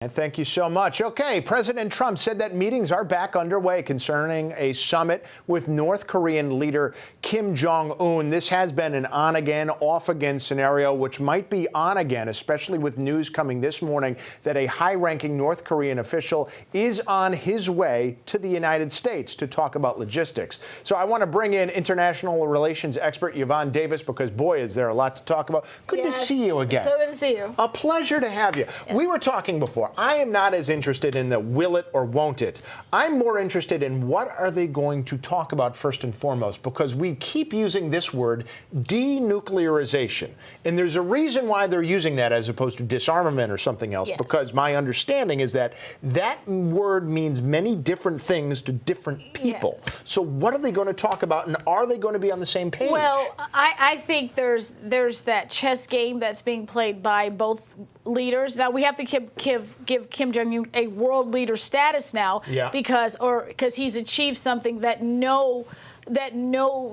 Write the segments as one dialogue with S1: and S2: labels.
S1: And thank you so much. Okay, President Trump said that meetings are back underway concerning a summit with North Korean leader Kim Jong-un. This has been an on-again, off-again scenario, which might be on again, especially with news coming this morning that a high-ranking North Korean official is on his way to the United States to talk about logistics. So I want to bring in international relations expert Yvonne Davis because, boy, is there a lot to talk about. Good to see you again.
S2: So good to see you.
S1: A pleasure to have you. Yes. We were talking before. I am not as interested in the will it or won't it. I'm more interested in what are they going to talk about first and foremost, because we keep using this word, de-nuclearization. And there's a reason why they're using that as opposed to disarmament or something else, because my understanding is that that word means many different things to different people. So what are they going to talk about, and are they going to be on the same page?
S2: Well, I think there's that chess game that's being played by both leaders. Now, we have to give Kim Jong-un a world leader status now because he's achieved something that no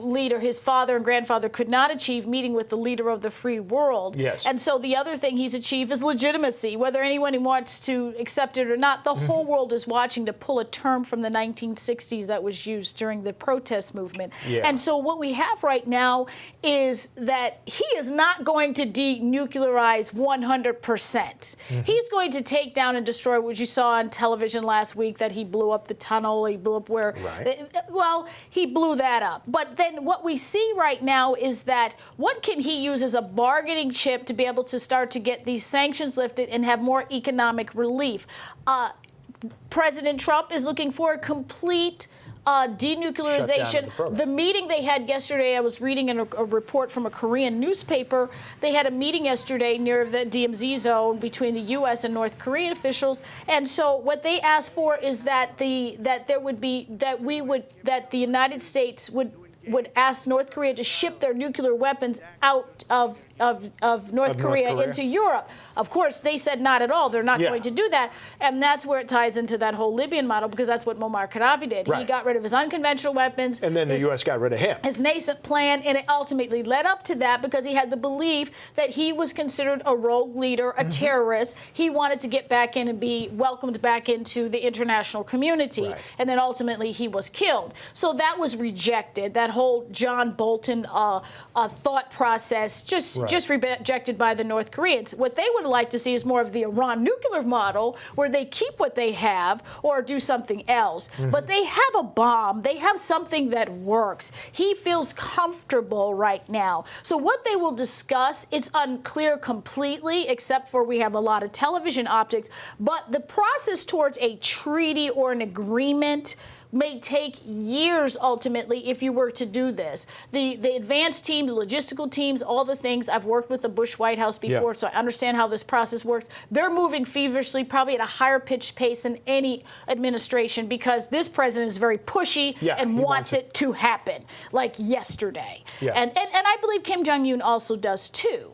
S2: leader, his father and grandfather, could not achieve, meeting with the leader of the free world.
S1: Yes.
S2: And so the other thing he's achieved is legitimacy, whether anyone wants to accept it or not. The whole world is watching, to pull a term from the 1960s that was used during the protest movement. And so what we have right now is that he is not going to denuclearize 100%. He's going to take down and destroy what you saw on television last week, that he blew up the tunnel, he blew up where, he blew that up. But then what we see right now is that what can he use as a bargaining chip to be able to start to get these sanctions lifted and have more economic relief? President Trump is looking for a complete denuclearization. The meeting they had yesterday, I was reading in a report from a Korean newspaper. They had a meeting yesterday near the DMZ zone between the U.S. and North Korean officials, and so what they asked for is that the United States would ask North Korea to ship their nuclear weapons out of North Korea into Europe. Of course, they said not at all. They're not going to do that. And that's where it ties into that whole Libyan model, because that's what Muammar Gaddafi did. He got rid of his unconventional weapons.
S1: And then the U.S. got rid of him.
S2: His nascent plan, and it ultimately led up to that because he had the belief that he was considered a rogue leader, a terrorist. He wanted to get back in and be welcomed back into the international community. And then ultimately he was killed. So that was rejected. That whole John Bolton thought process just rejected by the North Koreans. What they would like to see is more of the Iran nuclear model, where they keep what they have or do something else. But they have a bomb. They have something that works. He feels comfortable right now. So what they will discuss, it's unclear completely, except for we have a lot of television optics. But the process towards a treaty or an agreement may take years ultimately if you were to do this. The advanced team, the logistical teams, all the things, I've worked with the Bush White House before, so I understand how this process works. They're moving feverishly, probably at a higher pitched pace than any administration, because this president is very pushy and wants it to happen, like yesterday. And I believe Kim Jong-un also does too.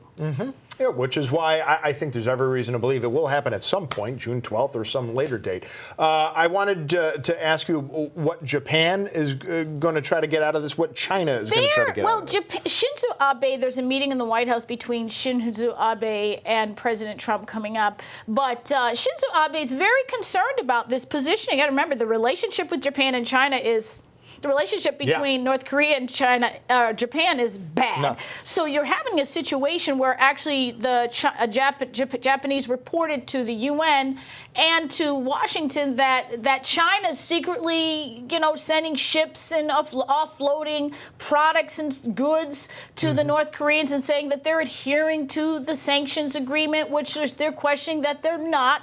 S1: Yeah, which is why I think there's every reason to believe it will happen at some point, June 12th or some later date. I wanted to ask you what Japan is going to try to get out of this, what China is going to try to get out of this.
S2: Shinzo Abe, there's a meeting in the White House between Shinzo Abe and President Trump coming up. But Shinzo Abe is very concerned about this position. You got to remember, the relationship with Japan and China is... The relationship between North Korea and Japan is bad. So you're having a situation where actually the Japanese reported to the UN and to Washington that China's secretly, sending ships and offloading products and goods to the North Koreans and saying that they're adhering to the sanctions agreement, which they're questioning that they're not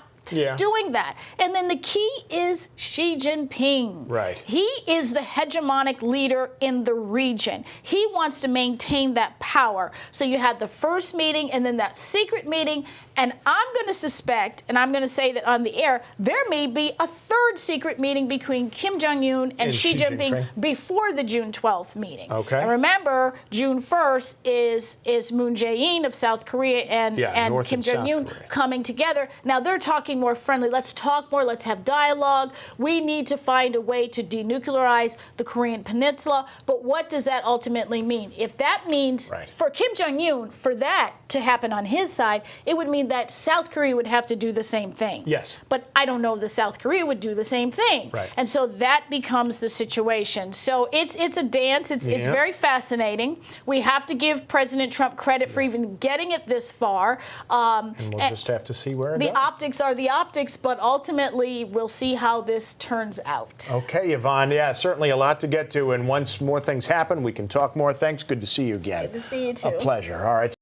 S2: doing that. And then the key is Xi Jinping. He is the hegemonic leader in the region. He wants to maintain that power. So you had the first meeting and then that secret meeting. And I'm going to suspect, and I'm going to say that on the air, there may be a third secret meeting between Kim Jong-un and Xi Jinping before the June 12th meeting. And remember, June 1st is Moon Jae-In of South Korea and Kim Jong-un coming together. Now they're talking more friendly. Let's talk more. Let's have dialogue. We need to find a way to denuclearize the Korean Peninsula. But what does that ultimately mean? If that means for Kim Jong-un, for that to happen on his side, it would mean that South Korea would have to do the same thing.
S1: Yes.
S2: But I don't know if the South Korea would do the same thing.
S1: Right.
S2: And so that becomes the situation. So it's a dance. It's very fascinating. We have to give President Trump credit for even getting it this far.
S1: And we'll just have to see where it goes.
S2: The optics are the optics, but ultimately we'll see how this turns out.
S1: Okay, Yvonne. Yeah, certainly a lot to get to. And once more things happen, we can talk more. Thanks. Good to see you again.
S2: Good to see you too.
S1: A pleasure. All right.